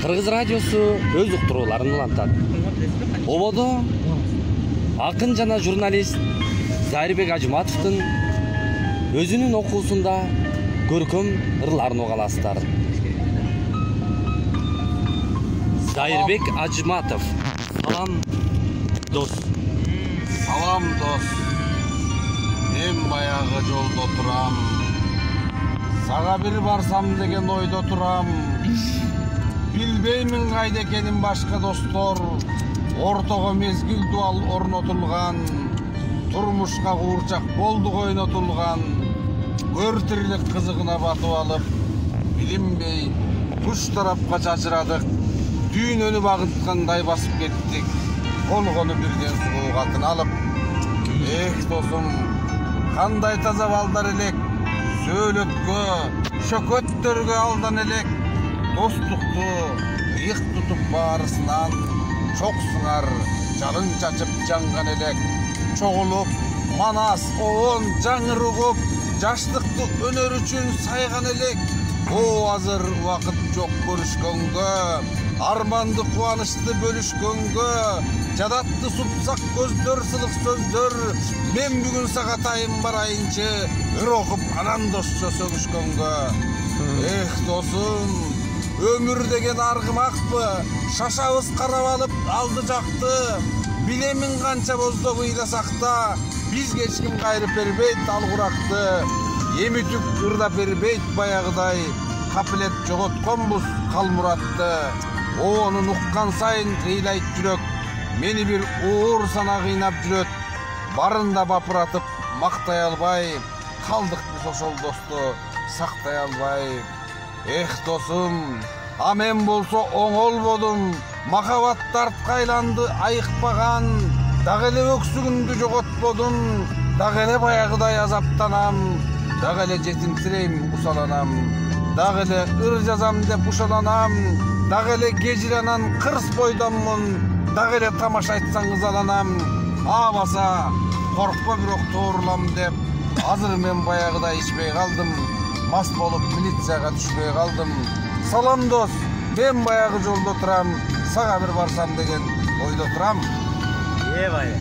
Кыргыз радиосу өз уктурууларын улантат. Ободо акын жана журналист Зайырбек Ажматовдун өзүнүн окуусунда көркөм ырларын уга аласыздар. Зайырбек Ажматов. Салам дос. Салам дос. Мен баягы жолдо турам. Сага бир барсам деген ойдо турам. Билбеймин кайда экенин башка достор. Ортого мезгил дуал орнотулган. Турмушка куурчак болдук ойнотулган. Өр тирлик кызыгына батып алып, билинбей буш тарапка чачырадык. Дүйнөнү багыткандай басып кеттик. Колгону бирден суу катын алып. Эх досум, кандай таза балдар элек. Сөйлөткө, шөкөттөргө алдан элек. Достукту ыйык тутуп баарысынан чоксуңар жалын чачып жанган элек. Чогулуп, манас, оон, жаңыр угуп, жаштыкты өнөр үчүн сайган элек. Азыр убакыт жок көрүшкөнгө, арманды кубанычты бөлүшкөнгө, жадатты супсак көздөр, сылык сөздөр. Мен бүгүн сага тайым барайынчы, ыр окуп анан досчо сөгүшкөнгө. Эх досум, өмүр деген аргымакпы, шашабыз карап алып алды жакты. Билемин канча боздоп ыйласак да, бизге эч ким кайрып бербейт ал куракты. Емитүп ырдап бербейт баягыдай, капилет жоготконбуз калмуратты. Оонун уккан сайын ыйлайт жүрөк, мени бир уур сана кыйнап жүрөт. Барында бапыратып мактай албай, калдык биз ошол досту сактай албай. Эх досум, а мен болсо оңолбодум, махабат тартка айланды айыкпаган. Дагы эле өксүгүмдү жоготподум, дагы эле баягыдай азаптанам. Дагы эле жетимсирейм, усаланам. Дагы эле ыр жазам деп ушаланам. Дагы эле кежиранан кырс бойдонмун. Дагы эле тамаша айтсаң ызаланам. Абаса, коркпо бирок тоорулам деп. Азыр мен баягыдай ичпей калдым. Мас болуп милицияга түшпөй калдым. Салам дос, мен баягы жолдо турам. Сага бир барсам деген ойдо турам. Ебай.